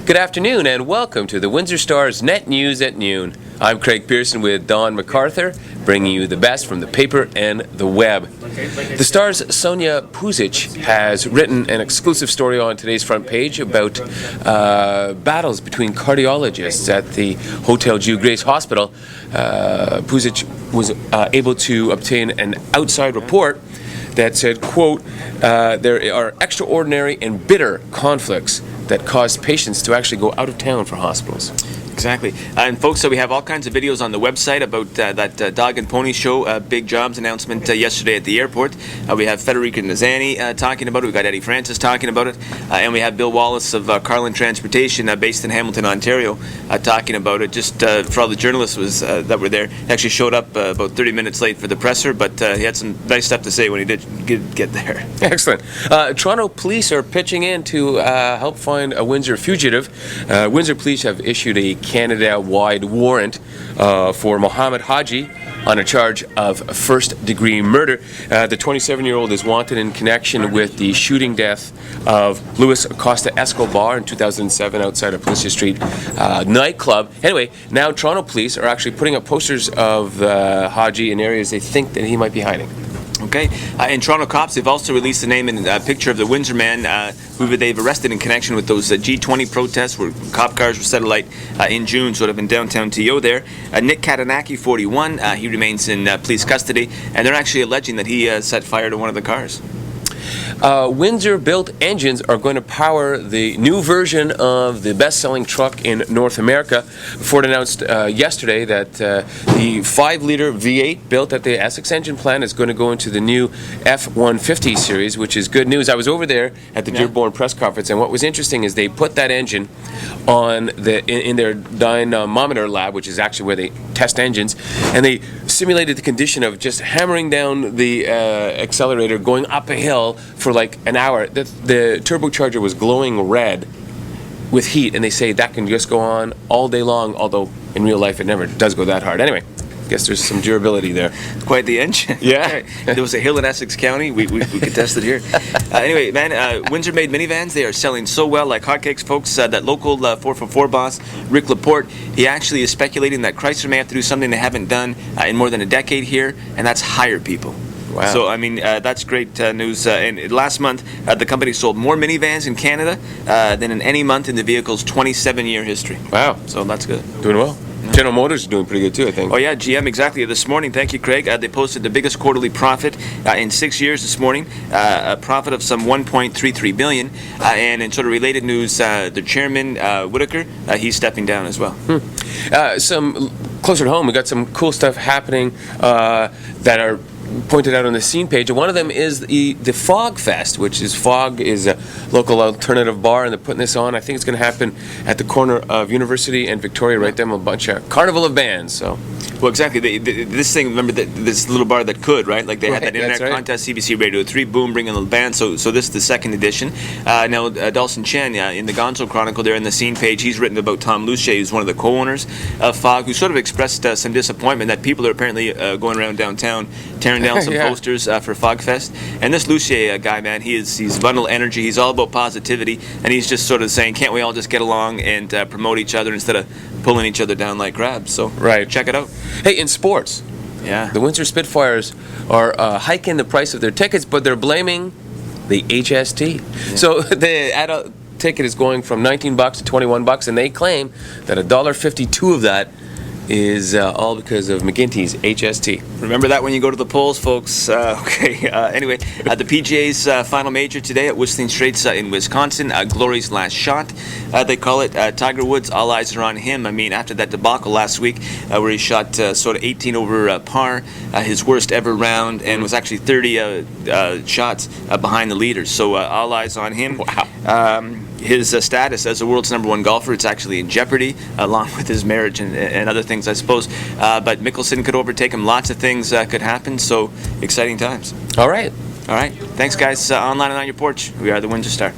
Good afternoon and welcome to the Windsor Star's Net News at Noon. I'm Craig Pearson with Don McArthur, bringing you the best from the paper and the web. The Star's Sonia Puzic has written an exclusive story on today's front page about battles between cardiologists at the Hotel-Dieu Grace Hospital. Puzic was able to obtain an outside report that said, quote, there are extraordinary and bitter conflicts that cause patients to actually go out of town for hospitals. Exactly. And folks, so we have all kinds of videos on the website about that dog and pony show, big jobs announcement yesterday at the airport. We have Federica Nazani talking about it. We've got Eddie Francis talking about it. And we have Bill Wallace of Carlin Transportation based in Hamilton, Ontario, talking about it. Just for all the journalists that were there. He actually showed up about 30 minutes late for the presser, but he had some nice stuff to say when he did get there. Excellent. Toronto police are pitching in to help find a Windsor fugitive. Windsor police have issued a Canada-wide warrant for Mohammed Haji on a charge of first-degree murder. The 27-year-old is wanted in connection with the shooting death of Luis Acosta Escobar in 2007 outside of Lucier Street nightclub. Anyway, now Toronto police are actually putting up posters of Haji in areas they think that he might be hiding. Okay, and Toronto cops, they've also released the name and picture of the Windsor man who they've arrested in connection with those G20 protests where cop cars were set alight in June, sort of in downtown TO there. Nick Katanaki, 41, he remains in police custody, and they're actually alleging that he set fire to one of the cars. Windsor-built engines are going to power the new version of the best-selling truck in North America. Ford announced yesterday that the 5-liter V8 built at the Essex engine plant is going to go into the new F-150 series, which is good news. I was over there at the Dearborn press conference, and what was interesting is they put that engine on in their dynamometer lab, which is actually where they test engines, and they simulated the condition of just hammering down the accelerator going up a hill for like an hour. The turbocharger was glowing red with heat, and they say that can just go on all day long, although in real life it never does go that hard. Anyway, I guess there's some durability there. Quite the engine. Yeah. There was a hill in Essex County. We could test it here. Anyway, man, Windsor-made minivans, they are selling so well like hotcakes, folks. That local 444 boss, Rick Laporte, he actually is speculating that Chrysler may have to do something they haven't done in more than a decade here, and that's hire people. Wow. So, I mean, that's great news. And last month, the company sold more minivans in Canada than in any month in the vehicle's 27-year history. Wow. So that's good. Doing well. General Motors is doing pretty good too, I think. Oh yeah, GM, exactly. This morning, thank you, Craig, they posted the biggest quarterly profit in 6 years this morning, a profit of some $1.33 billion. And in sort of related news, the chairman, Whitaker, he's stepping down as well. Some closer to home, we got some cool stuff happening that are pointed out on the scene page, and one of them is the Phog Fest, which is Phog is a local alternative bar, and they're putting this on. I think it's going to happen at the corner of University and Victoria, right there, a bunch of carnival of bands. So, well, exactly. This thing, remember this little bar that could, right? Like they had that internet contest, CBC Radio 3, boom, bringing the band. So this is the second edition. Now, Dawson Chen, in the Gonzo Chronicle, there in the scene page, he's written about Tom Lucier, who's one of the co-owners of Phog, who sort of expressed some disappointment that people are apparently going around downtown tearing down some posters for Phog Fest. And this Lucier guy, man, he's a bundle of energy. He's all about positivity, and he's just sort of saying, can't we all just get along and promote each other instead of pulling each other down like crabs? So check it out. Hey, in sports, the Windsor Spitfires are hiking the price of their tickets, but they're blaming the HST. Yeah. So the adult ticket is going from $19 to $21, and they claim that $1.52 of that is all because of McGinty's HST. Remember that when you go to the polls, folks. Anyway, the PGA's final major today at Whistling Straits in Wisconsin. Glory's last shot, they call it. Tiger Woods, all eyes are on him. I mean, after that debacle last week where he shot sort of 18 over par, his worst ever round, and was actually 30 shots behind the leaders. So all eyes on him. Wow. His status as the world's #1 golfer, it's actually in jeopardy, along with his marriage and other things, I suppose. But Mickelson could overtake him. Lots of things could happen, so exciting times. All right. Thanks, guys. Online and on your porch, we are the Windsor Star.